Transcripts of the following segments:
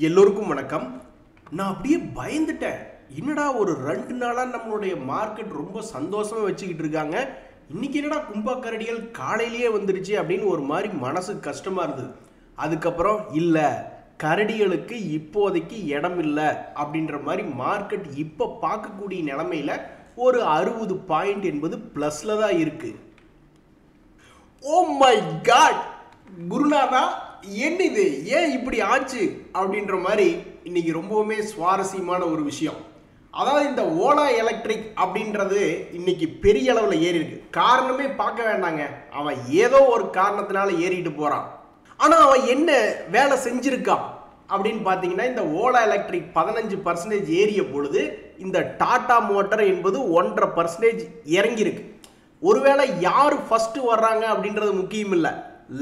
எல்லோருக்கும் வணக்கம். நான் அப்படியே பயந்துட்டேன். என்னடா ஒரு 2 நாளா நம்மளுடைய மார்க்கெட் ரொம்ப சந்தோஷமா வச்சுக்கிட்டு இருக்காங்க. இன்னைக்கு என்னடா கும்பக்கரடிகள் காலையிலேயே வந்துருச்சு அப்படின்னு ஒரு மாதிரி மனசு கஷ்டமா இருந்தது. அதுக்கப்புறம் இல்ல, கரடிகளுக்கு இப்போதைக்கு இடம் இல்லை அப்படின்ற மாதிரி மார்க்கெட் இப்போ பார்க்கக்கூடிய நிலைமையில ஒரு 60 பாயிண்ட் என்பது பிளஸ்ல தான் இருக்கு. ஓ மை காட், குருநாதா என்ன இது, ஏன் இப்படி ஆச்சு அப்படின்ற மாதிரி இன்னைக்கு ரொம்பவுமே சுவாரஸ்யமான ஒரு விஷயம். அதாவது இந்த ஓலா எலக்ட்ரிக் அப்படின்றது இன்னைக்கு பெரிய அளவில் ஏறி இருக்கு. காரணமே பார்க்க வேண்டாங்க, அவன் ஏதோ ஒரு காரணத்தினால ஏறிட்டு போறான். ஆனால் அவன் என்ன வேலை செஞ்சிருக்கான் அப்படின்னு பார்த்தீங்கன்னா, இந்த ஓலா எலக்ட்ரிக் 15% ஏறிய பொழுது இந்த டாடா மோட்டார் என்பது 1.5% இறங்கியிருக்கு. ஒருவேளை யார் ஃபர்ஸ்ட் வர்றாங்க அப்படின்றது முக்கியம் இல்லை,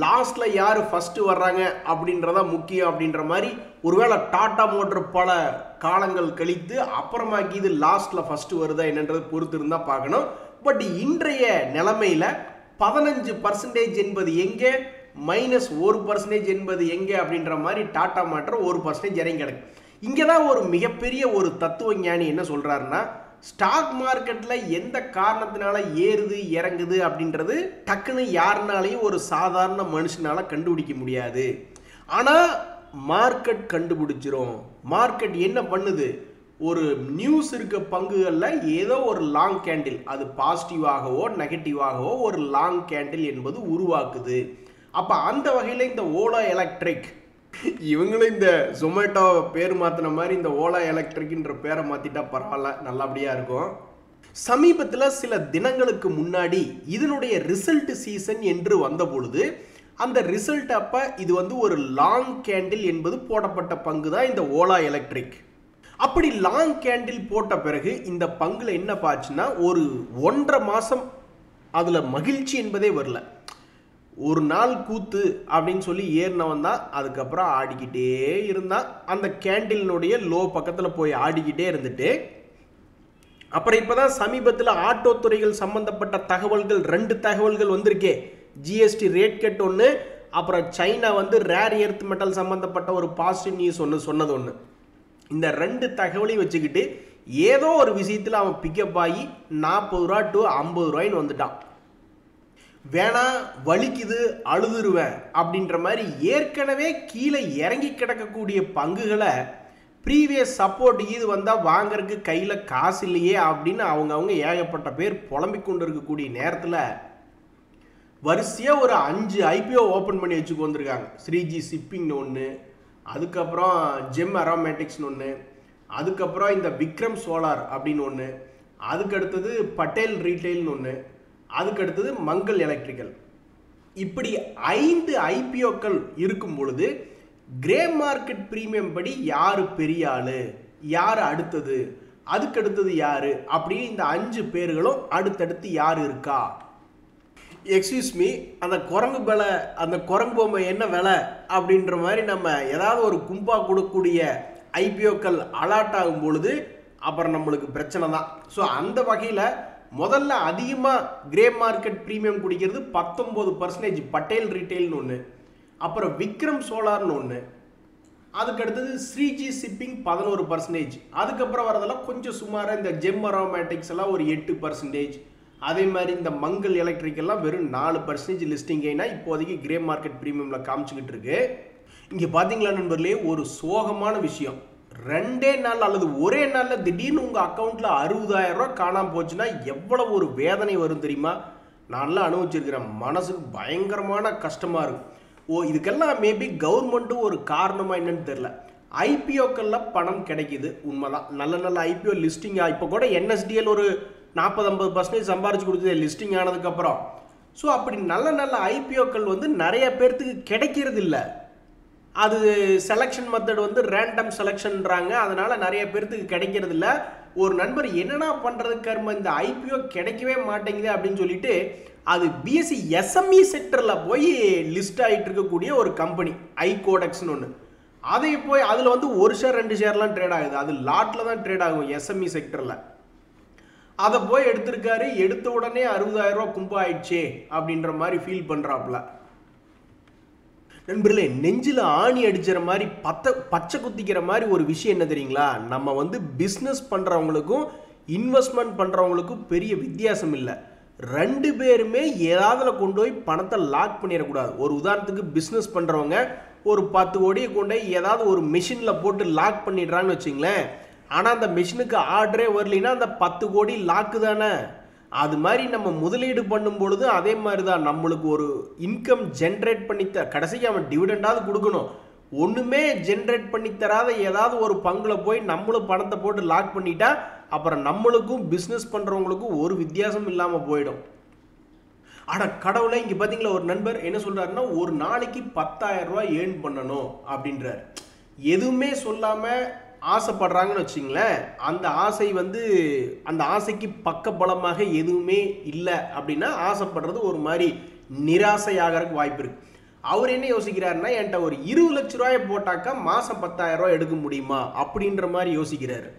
லாஸ்ட்ல யார் ஃபர்ஸ்ட் வர்றாங்க அப்படின்றத முக்கியம். அப்படின்ற மாதிரி ஒருவேளை டாடா மோட்டர் பல காலங்கள் கழித்து அப்புறமாக்கி இது லாஸ்ட்ல ஃபர்ஸ்ட் வருதா என்னன்றது பொறுத்து இருந்தா பார்க்கணும். பட் இன்றைய நிலைமையில 15% என்பது எங்கே, -1% என்பது எங்கே அப்படின்ற மாதிரி டாடா மோட்டார் 1% இறங்கி கிடக்கு. இங்கதான் ஒரு மிகப்பெரிய ஒரு தத்துவ ஞானி என்ன சொல்றாருன்னா, ஸ்டாக் மார்க்கெட்ல எந்த காரணத்தினால ஏறுது இறங்குது அப்படின்றது டக்குன்னு யாருனாலையும் ஒரு சாதாரண மனுஷனால கண்டுபிடிக்க முடியாது. ஆனா மார்க்கெட் கண்டுபிடிச்சிரும். மார்க்கெட் என்ன பண்ணுது, ஒரு நியூஸ் இருக்க பங்குகள்ல ஏதோ ஒரு லாங் கேண்டில், அது பாசிட்டிவாகவோ நெகட்டிவாகவோ ஒரு லாங் கேண்டில் என்பது உருவாக்குது. அப்ப அந்த வகையில இந்த ஓலா எலக்ட்ரிக், இவங்களும் இந்த ஜொமேட்டோ பேர் மாத்தின மாதிரி இந்த ஓலா எலக்ட்ரிக்ன்ற பேரை மாத்திட்டா பரவாயில்ல, நல்லபடியா இருக்கும். சமீபத்தில் சில தினங்களுக்கு முன்னாடி இதனுடைய ரிசல்ட் சீசன் என்று வந்த பொழுது அந்த ரிசல்ட் அப்ப இது வந்து ஒரு லாங் கேண்டில் என்பது போடப்பட்ட பங்கு தான் இந்த ஓலா எலக்ட்ரிக். அப்படி லாங் கேண்டில் போட்ட பிறகு இந்த பங்குல என்ன பாச்சுன்னா, ஒரு 1.5 மாசம் அதுல மகிழ்ச்சி என்பதே வரல. ஒரு நாள் கூத்து அப்படின்னு சொல்லி ஏறினவன் தான் அதுக்கப்புறம் ஆடிக்கிட்டே இருந்தான். அந்த கேண்டிலினுடைய லோ பக்கத்தில் போய் ஆடிக்கிட்டே இருந்துட்டு, அப்புறம் இப்போதான் சமீபத்தில் ஆட்டோ துறைகள் சம்பந்தப்பட்ட தகவல்கள் 2 தகவல்கள் வந்திருக்கே. ஜிஎஸ்டி ரேட் கட் ஒன்று, அப்புறம் சைனா வந்து ரேர் எர்த் மெட்டல் சம்பந்தப்பட்ட ஒரு பாசிட்டிவ் நியூஸ் சொன்னது ஒன்று. இந்த 2 தகவலையும் வச்சுக்கிட்டு ஏதோ ஒரு விஷயத்தில் அவன் பிக்கப் ஆகி 40 ரூபா டு 50 ரூபாய்ன்னு வந்துட்டான். வேணா, வலிக்குது, அழுதுருவேன் அப்படின்ற மாதிரி ஏற்கனவே கீழே இறங்கி கிடக்கக்கூடிய பங்குகளை ப்ரீவியஸ் சப்போர்ட் இது வந்தால் வாங்கறதுக்கு கையில் காசு இல்லையே அப்படின்னு அவங்க ஏகப்பட்ட பேர் புலம்பிக் கொண்டு இருக்கக்கூடிய நேரத்தில் வரிசையாக ஒரு 5 ஐபிஓ ஓப்பன் பண்ணி வச்சுக்கு வந்திருக்காங்க. ஸ்ரீஜி ஷிப்பிங்னு ஒன்று, அதுக்கப்புறம் ஜெம் அரோமேட்டிக்ஸ்னு ஒன்று, அதுக்கப்புறம் இந்த விக்ரம் சோலார் அப்படின்னு ஒன்று, அதுக்கடுத்தது பட்டேல் ரீட்டைல்னு ஒன்று, அதுக்கடுத்தது மங்கள் எலக்ட்ரிக்கல். இப்படி 5 ஐபிஓக்கள் இருக்கும் பொழுது கிரே மார்க்கெட் பிரீமியம் படி யாரு பெரிய ஆளு, யாரு அடுத்தது, அதுக்கடுத்தது யாரு அப்படின்னு இந்த 5 பேர்களும் அடுத்தடுத்து யாரு இருக்கா. எக்ஸ்கியூஸ் மீ, அந்த குரங்கு விலை, அந்த குரங்கு பொம்மை என்ன விலை அப்படின்ற மாதிரி நம்ம ஏதாவது ஒரு கும்பா கொடுக்கக்கூடிய ஐபிஓக்கள் அலாட் ஆகும் பொழுது அப்புறம் நம்மளுக்கு பிரச்சனை தான். ஸோ அந்த வகையில் முதல்ல அதிகமாக கிரே மார்க்கெட் ப்ரீமியம் குடிக்கிறது 19% பட்டேல் ரீட்டைல்னு ஒன்று, அப்புறம் விக்ரம் சோலார்னு ஒன்று, அதுக்கடுத்தது ஸ்ரீஜி ஷிப்பிங் 11%, அதுக்கப்புறம் வரதெல்லாம் கொஞ்சம் சுமாராக இந்த ஜெம் அரோமேட்டிக்ஸ் எல்லாம் ஒரு 8%, அதே மாதிரி இந்த மங்கள் எலக்ட்ரிக் எல்லாம் வெறும் 4% லிஸ்டிங் கெயினா இப்போதைக்கு கிரே மார்க்கெட் ப்ரீமியமில் காமிச்சுக்கிட்டு இருக்கு. இங்கே பார்த்தீங்களா நண்பர்களே, ஒரு சோகமான விஷயம். 2 நாள் அல்லது ஒரே நாளில் திடீர்னு உங்கள் அக்கௌண்ட்டில் 60,000 ரூபா காணாமல் போச்சுன்னா எவ்வளோ ஒரு வேதனை வரும் தெரியுமா? நான்லாம் அனுபவிச்சிருக்கிறேன். மனசுக்கு பயங்கரமான கஷ்டமாக இருக்கும். இதுக்கெல்லாம் மேபி கவர்மெண்ட்டும் ஒரு காரணமாக என்னன்னு தெரில. ஐபிஓக்கள்லாம் பணம் கிடைக்குது, உண்மைதான். நல்ல நல்ல ஐபிஓ லிஸ்டிங் இப்போ கூட என்எஸ்டிஎல் ஒரு 40-50% சம்பாரிச்சு கொடுத்தது லிஸ்டிங் ஆனதுக்கப்புறம். ஸோ அப்படி நல்ல நல்ல ஐபிஓக்கள் வந்து நிறைய பேர்த்துக்கு கிடைக்கிறது இல்லை. அது செலெக்ஷன் மெத்தட் வந்து ரேண்டம் செலெக்ஷன்றாங்க, அதனால நிறைய பேர்த்துக்கு கிடைக்கிறது இல்லை. ஒரு நண்பர் என்னன்னா பண்ணுறது கர்ம, இந்த ஐபிஓ கிடைக்கவே மாட்டேங்குது அப்படின்னு சொல்லிட்டு அது பிஎஸ்சி எஸ்எம்இ செக்டரில் போய் லிஸ்ட் ஆகிட்டு இருக்கக்கூடிய ஒரு கம்பெனி ஐகோடெக்ஸ்னு ஒன்று, அதை போய் அதில் வந்து 1 ஷேர் 2 ஷேர்லாம் ட்ரேட் ஆகுது. அது லாட்டில் தான் ட்ரேட் ஆகும் எஸ்எம்இ செக்டரில். அதை போய் எடுத்திருக்காரு. எடுத்த உடனே 60,000 ரூபா கும்பா ஆயிடுச்சே அப்படின்ற மாதிரி ஃபீல் பண்ணுறாப்புல. நண்பர்களே, நெஞ்சில் ஆணி அடிக்கிற மாதிரி பச்சை குத்திக்கிற மாதிரி ஒரு விஷயம் என்ன தெரியுங்களா? நம்ம வந்து பிஸ்னஸ் பண்ணுறவங்களுக்கும் இன்வெஸ்ட்மெண்ட் பண்ணுறவங்களுக்கும் பெரிய வித்தியாசம் இல்லை. ரெண்டு பேருமே ஏதாவதுல கொண்டு போய் பணத்தை லாக் பண்ணிடக்கூடாது. ஒரு உதாரணத்துக்கு பிஸ்னஸ் பண்ணுறவங்க ஒரு 10 கோடியை கொண்டு போய் ஏதாவது ஒரு மிஷினில் போட்டு லாக் பண்ணிடுறான்னு வச்சுங்களேன். ஆனால் அந்த மிஷினுக்கு ஆர்டரே வரலைன்னா அந்த 10 கோடி லாக்கு தானே. அது மாதிரி நம்ம முதலீடு பண்ணும் பொழுது அதே மாதிரி தான், நம்மளுக்கு ஒரு இன்கம் ஜென்ரேட் பண்ணி கடைசிக்கு அவன் டிவிடெண்டாவது கொடுக்கணும். ஒன்றுமே ஜென்ரேட் பண்ணி தராத ஏதாவது ஒரு பங்குல போய் நம்மளும் பணத்தை போட்டு லாக் பண்ணிட்டா அப்புறம் நம்மளுக்கும் பிஸ்னஸ் பண்ணுறவங்களுக்கும் ஒரு வித்தியாசம் இல்லாமல் போயிடும். ஆனால் கடவுளை இங்கே பார்த்தீங்களா, ஒரு நண்பர் என்ன சொல்கிறாருன்னா, ஒரு நாளைக்கு 10,000 ரூபாய் ஏர்ன் பண்ணணும் அப்படின்றார். எதுவுமே சொல்லாமல் ஆசைப்படுறாங்கன்னு வச்சுங்களேன். அந்த ஆசை வந்து அந்த ஆசைக்கு பக்கபலமாக எதுவுமே இல்லை அப்படின்னா ஆசைப்படுறது ஒரு மாதிரி நிராசையாகிறதுக்கு வாய்ப்பு இருக்குது. அவர் என்ன யோசிக்கிறாருன்னா, என்கிட்ட ஒரு 20 லட்ச ரூபாயை போட்டாக்கா மாதம் 10,000 ரூபாய் எடுக்க முடியுமா அப்படின்ற மாதிரி யோசிக்கிறாரு.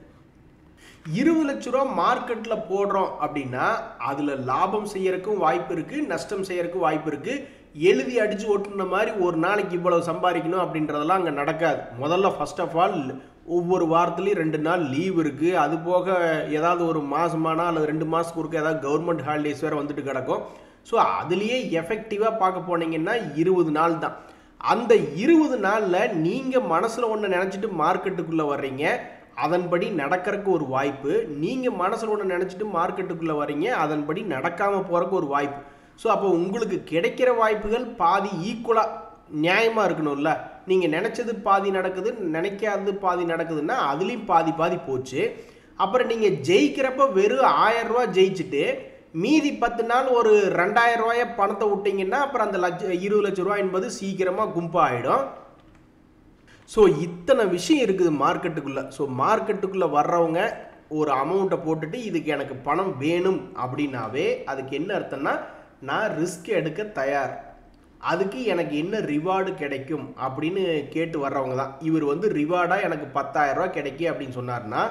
20 லட்ச ரூபா மார்க்கெட்டில் போடுறோம் அப்படின்னா அதில் லாபம் செய்யறதுக்கும் வாய்ப்பு இருக்குது, நஷ்டம் செய்யறதுக்கும் வாய்ப்பு இருக்குது. எழுதி அடித்து ஓட்டுன மாதிரி ஒரு நாளைக்கு இவ்வளவு சம்பாதிக்கணும் அப்படின்றதெல்லாம் அங்கே நடக்காது. முதல்ல ஃபர்ஸ்ட் ஆஃப் ஆல் ஒவ்வொரு வாரத்துலேயும் 2 நாள் லீவ் இருக்குது. அது போக ஏதாவது ஒரு மாதமானா அல்லது 2 மாதத்துக்கு ஒருக்க ஏதாவது கவர்மெண்ட் ஹாலிடேஸ் வேறு வந்துட்டு கிடக்கும். ஸோ அதுலேயே எஃபெக்டிவாக பார்க்க போனீங்கன்னா 20 நாள் தான். அந்த 20 நாளில் நீங்கள் மனசில் ஒன்று நினச்சிட்டு மார்க்கெட்டுக்குள்ளே வர்றீங்க, அதன்படி நடக்கிறதுக்கு ஒரு வாய்ப்பு. நீங்கள் மனசில் ஒன்று நினச்சிட்டு மார்க்கெட்டுக்குள்ளே வர்றீங்க, அதன்படி நடக்காமல் போகிறதுக்கு ஒரு வாய்ப்பு. ஸோ அப்போ உங்களுக்கு கிடைக்கிற வாய்ப்புகள் பாதி ஈக்குவலாக நியாயமாக இருக்கணும்ல. நீங்கள் நினச்சது பாதி நடக்குது, நினைக்காதது பாதி நடக்குதுன்னா அதுலேயும் பாதி பாதி போச்சு. அப்புறம் நீங்கள் ஜெயிக்கிறப்ப வெறும் 1000 ரூபா ஜெயிச்சுட்டு மீதி 10 நாள் ஒரு 2000 ரூபாயை பணத்தை விட்டீங்கன்னா அப்புறம் அந்த 20 லட்ச ரூபா என்பது சீக்கிரமாக கும்பாயிடும். ஸோ இத்தனை விஷயம் இருக்குது மார்க்கெட்டுக்குள்ளே. ஸோ மார்க்கெட்டுக்குள்ளே வர்றவங்க ஒரு அமௌண்ட்டை போட்டுட்டு இதுக்கு எனக்கு பணம் வேணும் அப்படின்னாவே அதுக்கு என்ன அர்த்தம்னா, நான் ரிஸ்க் எடுக்க தயார், அதுக்கு எனக்கு என்ன ரிவார்டு கிடைக்கும் அப்படின்னு கேட்டு வர்றவங்க தான். இவர் வந்து ரிவார்டாக எனக்கு 10,000 ரூபா கிடைக்கும் அப்படின்னு சொன்னார்னா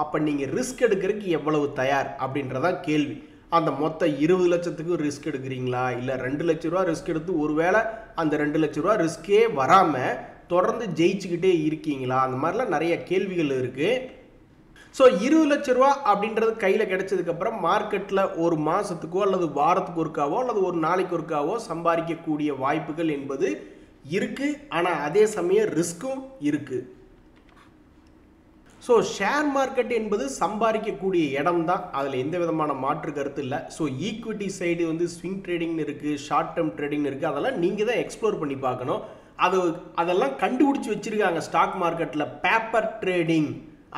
அப்போ நீங்கள் ரிஸ்க் எடுக்கிறதுக்கு எவ்வளவு தயார் அப்படின்றதான் கேள்வி. அந்த மொத்த 20 லட்சத்துக்கு ரிஸ்க் எடுக்கிறீங்களா, இல்லை 2 லட்ச ரூபா ரிஸ்க் எடுத்து ஒருவேளை அந்த 2 லட்ச ரூபா ரிஸ்கே வராமல் தொடர்ந்து ஜெயிச்சுக்கிட்டே இருக்கீங்களா, அந்த மாதிரிலாம் நிறைய கேள்விகள் இருக்குது. ஸோ 20 லட்ச ரூபா அப்படின்றது கையில் கிடைச்சதுக்கப்புறம் மார்க்கெட்டில் ஒரு மாதத்துக்கோ அல்லது வாரத்துக்கு ஒருக்காவோ அல்லது ஒரு நாளைக்கு ஒருக்காவோ சம்பாதிக்கக்கூடிய வாய்ப்புகள் என்பது இருக்குது. ஆனால் அதே சமயம் ரிஸ்க்கும் இருக்குது. ஸோ ஷேர் மார்க்கெட் என்பது சம்பாதிக்கக்கூடிய இடம் தான், அதில் எந்த விதமான மாற்று கருத்து இல்லை. ஸோ ஈக்விட்டி சைடு வந்து ஸ்விங் ட்ரேடிங்னு இருக்குது, ஷார்ட் டேர்ம் ட்ரேடிங் இருக்குது. அதெல்லாம் நீங்கள் தான் எக்ஸ்ப்ளோர் பண்ணி பார்க்கணும். அதெல்லாம் கண்டுபிடிச்சி வச்சுருக்காங்க ஸ்டாக் மார்க்கெட்டில். பேப்பர் ட்ரேடிங்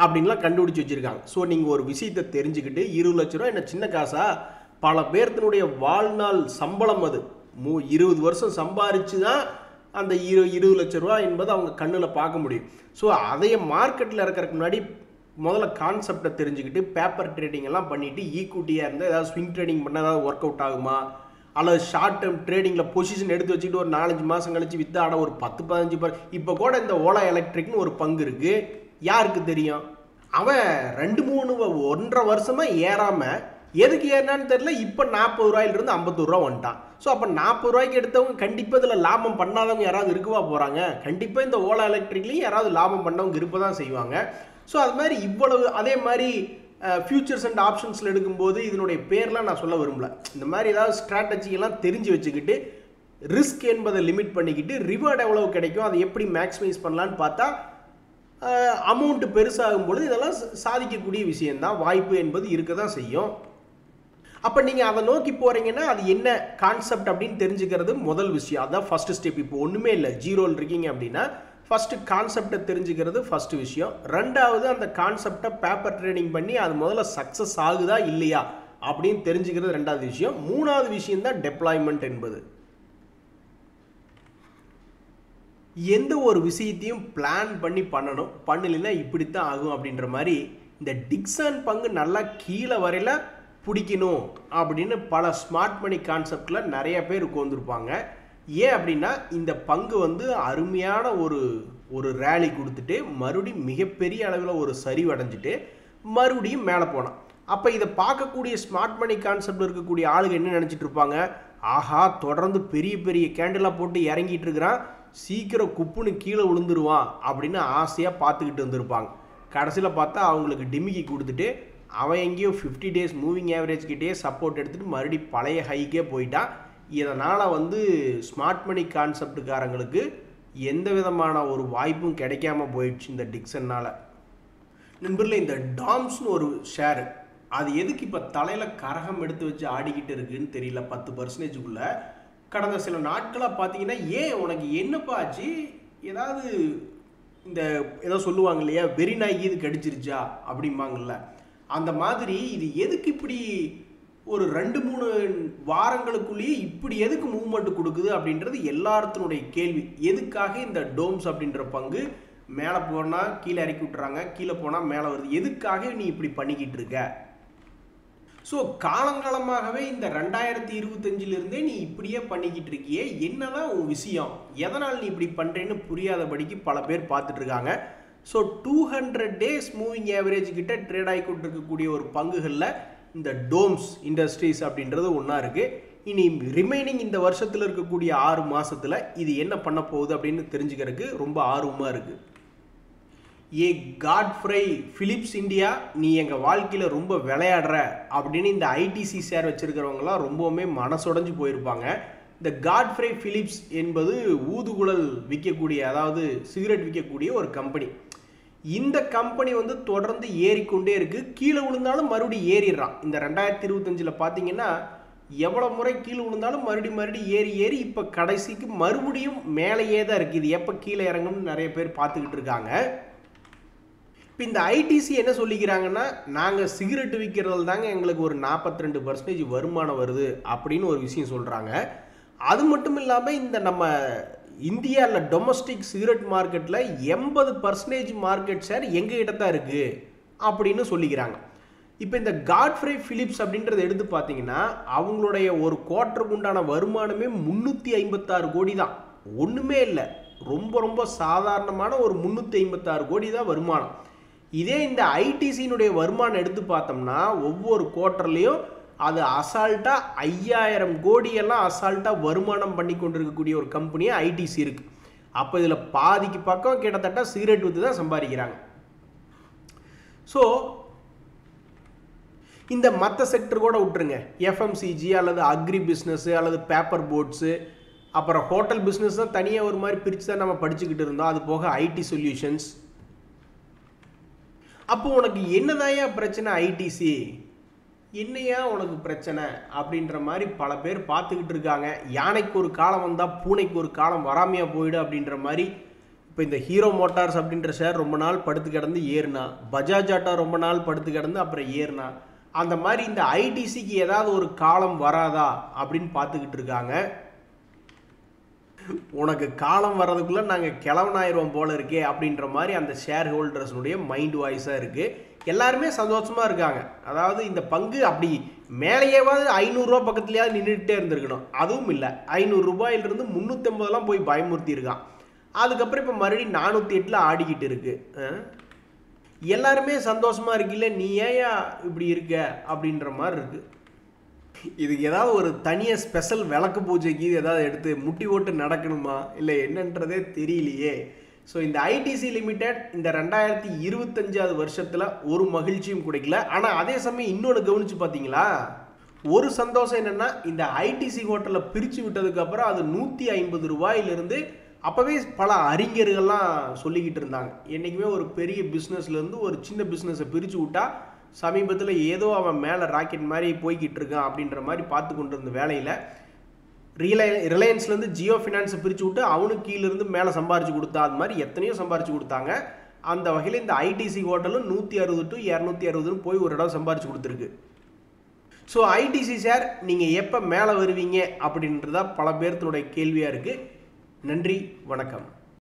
அப்படின்லாம் கண்டுபிடிச்சி வச்சுருக்காங்க. ஸோ நீங்கள் ஒரு விஷயத்தை தெரிஞ்சுக்கிட்டு 20 லட்ச ரூபா என்ன சின்ன காசா, பல பேர்த்தினுடைய வாழ்நாள் சம்பளம் அது. 20 வருஷம் சம்பாரித்து தான் அந்த 20 லட்ச ரூபா என்பது அவங்க கண்ணில் பார்க்க முடியும். ஸோ அதைய மார்க்கெட்டில் இருக்கிறதுக்கு முன்னாடி முதல்ல கான்செப்டை தெரிஞ்சுக்கிட்டு பேப்பர் ட்ரேடிங் எல்லாம் பண்ணிவிட்டு ஈக்விட்டியாக இருந்தால் ஏதாவது ஸ்விங் ட்ரேடிங் பண்ணால் ஏதாவது ஒர்க் அவுட் ஆகுமா, அல்லது ஷார்ட் டேர்ம் ட்ரேடிங்கில் பொசிஷன் எடுத்து வச்சுக்கிட்டு ஒரு 4-5 மாதம் கழிச்சு விற்று ஆட ஒரு 10-15%. இப்போ கூட இந்த ஓலா எலக்ட்ரிக்னு ஒரு பங்கு இருக்குது, யாருக்கு தெரியும்? அவன் 2-3 1.5 வருஷமாக ஏறாமல் எதுக்கு ஏறினான்னு தெரியல, இப்போ 40 ரூபாயிலிருந்து 51 ரூபா வந்துட்டான். ஸோ அப்போ 40 ரூபாய்க்கு எடுத்தவங்க கண்டிப்பாக இதில் லாபம் பண்ணாதவங்க யாராவது இருக்கவா போகிறாங்க? கண்டிப்பாக இந்த ஓலா எலக்ட்ரிக்லேயும் யாராவது லாபம் பண்ணவங்க இருப்ப தான் செய்வாங்க. ஸோ அது மாதிரி இவ்வளவு அதே மாதிரி ஃபியூச்சர்ஸ் அண்ட் ஆப்ஷன்ஸில் எடுக்கும்போது இதனுடைய பேர்லாம் நான் சொல்ல விரும்பல. இந்த மாதிரி ஏதாவது ஸ்ட்ராட்டஜியெல்லாம் தெரிஞ்சு வச்சுக்கிட்டு ரிஸ்க் என்பதை லிமிட் பண்ணிக்கிட்டு ரிவார்டு எவ்வளவு கிடைக்கும், அதை எப்படி மேக்ஸிமைஸ் பண்ணலான்னு பார்த்தா அமௌண்ட் பெருசாகும் பொழுது இதெல்லாம் சாதிக்கக்கூடிய விஷயம்தான். வாய்ப்பு என்பது இருக்க தான் செய்யும். அப்போ நீங்கள் அதை நோக்கி போகிறீங்கன்னா அது என்ன கான்செப்ட் அப்படின்னு தெரிஞ்சுக்கிறது முதல் விஷயம். அதுதான் ஃபஸ்ட்டு ஸ்டெப். இப்போ ஒன்றுமே இல்லை, ஜீரோவில் இருக்கீங்க அப்படின்னா ஃபஸ்ட்டு கான்செப்டை தெரிஞ்சுக்கிறது ஃபஸ்ட்டு விஷயம். ரெண்டாவது அந்த கான்செப்டை பேப்பர் ட்ரேடிங் பண்ணி அது முதல்ல சக்ஸஸ் ஆகுதா இல்லையா அப்படின்னு தெரிஞ்சுக்கிறது ரெண்டாவது விஷயம். மூணாவது விஷயம் தான் டெப்ளாய்மெண்ட் என்பது. எந்த ஒரு விஷயத்தையும் பிளான் பண்ணி பண்ணணும், பண்ணலைன்னா இப்படித்தான் ஆகும் அப்படின்ற மாதிரி இந்த டிக்சன் பங்கு நல்லா கீழே வரையில பிடிக்கணும் அப்படின்னு பல ஸ்மார்ட் மணி கான்செப்டில் நிறைய பேர் உட்காந்துருப்பாங்க. ஏன் அப்படின்னா இந்த பங்கு வந்து அருமையான ஒரு ரேலி கொடுத்துட்டு மறுபடியும் மிகப்பெரிய அளவில் ஒரு சரிவடைஞ்சிட்டு மறுபடியும் மேலே போனான். அப்போ இதை பார்க்கக்கூடிய ஸ்மார்ட் மணி கான்செப்டில் இருக்கக்கூடிய ஆளுங்க என்ன நினச்சிட்டு இருப்பாங்க, ஆஹா தொடர்ந்து பெரிய பெரிய கேண்டிலாக போட்டு இறங்கிட்டு இருக்கிறான், சீக்கிரம் குப்புன்னு கீழே விழுந்துருவான் அப்படின்னு ஆசையாக பார்த்துக்கிட்டு வந்திருப்பாங்க. கடைசியில் பார்த்தா அவங்களுக்கு டிமிக்கி கொடுத்துட்டு அவன் எங்கேயோ 50 டேஸ் மூவிங் ஆவரேஜ் கிட்டேயே சப்போர்ட் எடுத்துகிட்டு மறுபடியும் பழைய ஹைக்கே போயிட்டான். இதனால் ஸ்மார்ட் மணி கான்செப்டுக்காரங்களுக்கு எந்த விதமான ஒரு வாய்ப்பும் கிடைக்காம போயிடுச்சு இந்த டிக்சன்னால். நண்பர்களே, இந்த டாம்ஸ்னு ஒரு ஷேரு அது எதுக்கு இப்போ தலையில் கரகம் எடுத்து வச்சு ஆடிக்கிட்டு இருக்குன்னு தெரியல. 10%க்குள்ளே கடந்த சில நாட்களாக பார்த்தீங்கன்னா, ஏன் உனக்கு என்னப்பா ஆச்சு, ஏதாவது இந்த ஏதோ சொல்லுவாங்க இல்லையா, வெறி நாய்க்கு இது கடிச்சிருச்சா அப்படிம்பாங்கள்ல, அந்த மாதிரி இது எதுக்கு இப்படி ஒரு 2-3 வாரங்களுக்குள்ளேயே இப்படி எதுக்கு மூவ்மெண்ட் கொடுக்குது அப்படின்றது எல்லாத்தினுடைய கேள்வி. எதுக்காக இந்த டோம்ஸ் அப்படின்ற பங்கு மேலே போனால் கீழே இறக்கி விட்டுறாங்க, கீழே போனால் மேலே வருது, எதுக்காக நீ இப்படி பண்ணிக்கிட்டு இருக்க? ஸோ காலங்காலமாகவே இந்த 2025 நீ இப்படியே பண்ணிக்கிட்டு இருக்கியே, என்னதான் உன் விஷயம், எதனால் நீ இப்படி பண்ணுறேன்னு புரியாதபடிக்கு பல பேர் பார்த்துட்டு இருக்காங்க. ஸோ 200 டேஸ் மூவிங் ஆவரேஜ் கிட்ட ட்ரேட் ஆகி கொண்டு இருக்கக்கூடிய ஒரு பங்குகளில் இந்த டோம்ஸ் இண்டஸ்ட்ரீஸ் அப்படின்றது ஒன்றா இருக்குது. இனி ரிமைனிங் இந்த வருஷத்தில் இருக்கக்கூடிய 6 மாதத்தில் இது என்ன பண்ண போகுது அப்படின்னு தெரிஞ்சுக்கிறதுக்கு ரொம்ப ஆர்வமாக இருக்குது. காட்ஃப்ரை பிலிப்ஸ் இந்தியா, நீ எங்கள் வாழ்க்கையில் ரொம்ப விளையாடுற அப்படின்னு இந்த ஐடிசி ஷேர் வச்சுருக்கிறவங்களாம் ரொம்பவுமே மனசுடைஞ்சு போயிருப்பாங்க. இந்த காட்ஃப்ரை பிலிப்ஸ் என்பது ஊதுகுழல் விற்கக்கூடிய, அதாவது சிகரெட் விற்கக்கூடிய ஒரு கம்பெனி. இந்த கம்பெனி தொடர்ந்து ஏறிக்கொண்டே இருக்குது. கீழே விழுந்தாலும் மறுபடியும் ஏறிடுறான். இந்த 2025 பார்த்தீங்கன்னா எவ்வளோ முறை கீழே விழுந்தாலும் மறுபடியும் ஏறி இப்போ கடைசிக்கு மறுபடியும் மேலேயே தான் இருக்குது. இது எப்போ கீழே இறங்கும்னு நிறைய பேர் பார்த்துக்கிட்டு இருக்காங்க. இப்போ இந்த ஐடிசி என்ன சொல்லிக்கிறாங்கன்னா, நாங்கள் சிகரெட் விற்கிறதுல தாங்க எங்களுக்கு ஒரு 42% வருமானம் வருது அப்படின்னு ஒரு விஷயம் சொல்கிறாங்க. அது மட்டும் இல்லாமல் இந்த நம்ம இந்தியாவில் டொமஸ்டிக் சிகரெட் மார்க்கெட்டில் 80% மார்க்கெட் ஷேர் எங்ககிட்ட தான் இருக்குது அப்படின்னு சொல்லிக்கிறாங்க. இப்போ இந்த காட்ஃப்ரை பிலிப்ஸ் அப்படின்றத எடுத்து பார்த்தீங்கன்னா, அவங்களுடைய ஒரு குவார்ட்டருக்கு உண்டான வருமானமே 356 கோடி தான். ஒன்றுமே இல்லை, ரொம்ப ரொம்ப சாதாரணமான ஒரு 356 கோடி தான் வருமானம். இதே இந்த ஐடிசியினுடைய வருமானம் எடுத்து பார்த்தோம்னா ஒவ்வொரு குவார்ட்டர்லேயும் அது அசால்ட்டாக 5000 கோடியெல்லாம் அசால்ட்டாக வருமானம் பண்ணி கொண்டு இருக்கக்கூடிய ஒரு கம்பெனியாக ஐடிசி இருக்குது. அப்போ இதில் பாதிக்கு பக்கம் கிட்டத்தட்ட சிகரெட் விற்று தான் சம்பாதிக்கிறாங்க. ஸோ இந்த மற்ற செக்டர் கூட விட்டுருங்க, எஃப்எம்சிஜி அல்லது அக்ரி பிஸ்னஸ்ஸு அல்லது பேப்பர் போட்ஸு, அப்புறம் ஹோட்டல் பிஸ்னஸ் தான் தனியாக ஒரு மாதிரி பிரித்து தான் நம்ம படிச்சுக்கிட்டு இருந்தோம். அது போக ஐடி சொல்யூஷன்ஸ். அப்போ உனக்கு என்னதாயா பிரச்சனை ஐடிசி, என்னையா உனக்கு பிரச்சனை அப்படின்ற மாதிரி பல பேர் பார்த்துக்கிட்டு இருக்காங்க. யானைக்கு ஒரு காலம் வந்தால் பூனைக்கு ஒரு காலம் வராமையாக போயிடு அப்படின்ற மாதிரி. இப்போ இந்த ஹீரோ மோட்டார்ஸ் அப்படின்ற ஷேர் ரொம்ப நாள் படுத்து கிடந்து ஏறுனா, பஜாஜ் ஆட்டோ ரொம்ப நாள் படுத்து கிடந்து அப்புறம் ஏறுனா, அந்த மாதிரி இந்த ஐடிசிக்கு ஏதாவது ஒரு காலம் வராதா அப்படின்னு பார்த்துக்கிட்டு இருக்காங்க. உனக்கு காலம் வர்றதுக்குள்ளே நாங்கள் கிளவனாயிரம் போல இருக்கே அப்படின்ற மாதிரி அந்த ஷேர் ஹோல்டர்ஸுடைய மைண்ட் வாய்ஸாக இருக்குது. எல்லாருமே சந்தோஷமாக இருக்காங்க. அதாவது இந்த பங்கு அப்படி மேலேயாவது 500 ரூபா பக்கத்துலையாவது நின்றுட்டே இருந்திருக்கணும். அதுவும் இல்லை, 500 ரூபாயிலிருந்து 350 போய் பயமுறுத்தி இருக்கான். அதுக்கப்புறம் இப்போ மறுபடியும் 408 ஆடிக்கிட்டு இருக்கு. எல்லாருமே சந்தோஷமாக இருக்குல்ல, நீ ஏயா இப்படி இருக்க அப்படின்ற மாதிரி இருக்குது. இதுக்கு ஏதாவது ஒரு தனியாக ஸ்பெஷல் விளக்கு பூஜைக்கு ஏதாவது எடுத்து முட்டி ஓட்டு நடக்கணுமா இல்லை என்னன்றதே தெரியலையே. ஸோ இந்த ஐடிசி லிமிடெட் இந்த 2025 வருஷத்தில் ஒரு மகிழ்ச்சியும் கிடைக்கல. ஆனால் அதே சமயம் இன்னொன்று கவனித்து பார்த்தீங்களா, ஒரு சந்தோஷம் என்னென்னா, இந்த ஐடிசி ஹோட்டலை பிரித்து விட்டதுக்கப்புறம் அது 150 ரூபாயிலிருந்து அப்போவே பல அறிஞர்கள்லாம் சொல்லிக்கிட்டு இருந்தாங்க, என்றைக்குமே ஒரு பெரிய பிஸ்னஸ்லேருந்து ஒரு சின்ன பிஸ்னஸை பிரித்து விட்டா சமீபத்தில் ஏதோ அவன் மேலே ராக்கெட் மாதிரி போய்கிட்டு இருக்கான் அப்படின்ற மாதிரி பார்த்து கொண்டு இருந்த வேலையில் ரிலையன்ஸ்லேருந்து ஜியோ ஃபினான்ஸை பிரித்து விட்டு அவனுக்கு கீழேருந்து மேலே சம்பாரித்து கொடுத்தா, அது மாதிரி எத்தனையோ சம்பாரித்து கொடுத்தாங்க. அந்த வகையில் இந்த ஐடிசி ஹோட்டலும் 160 to 260 போய் ஒரு இடம் சம்பாரித்து கொடுத்துருக்கு. ஸோ ஐடிசி ஷேர் நீங்கள் எப்போ மேலே வருவீங்க அப்படின்றதா பல பேர்த்தினுடைய கேள்வியாக இருக்குது. நன்றி, வணக்கம்.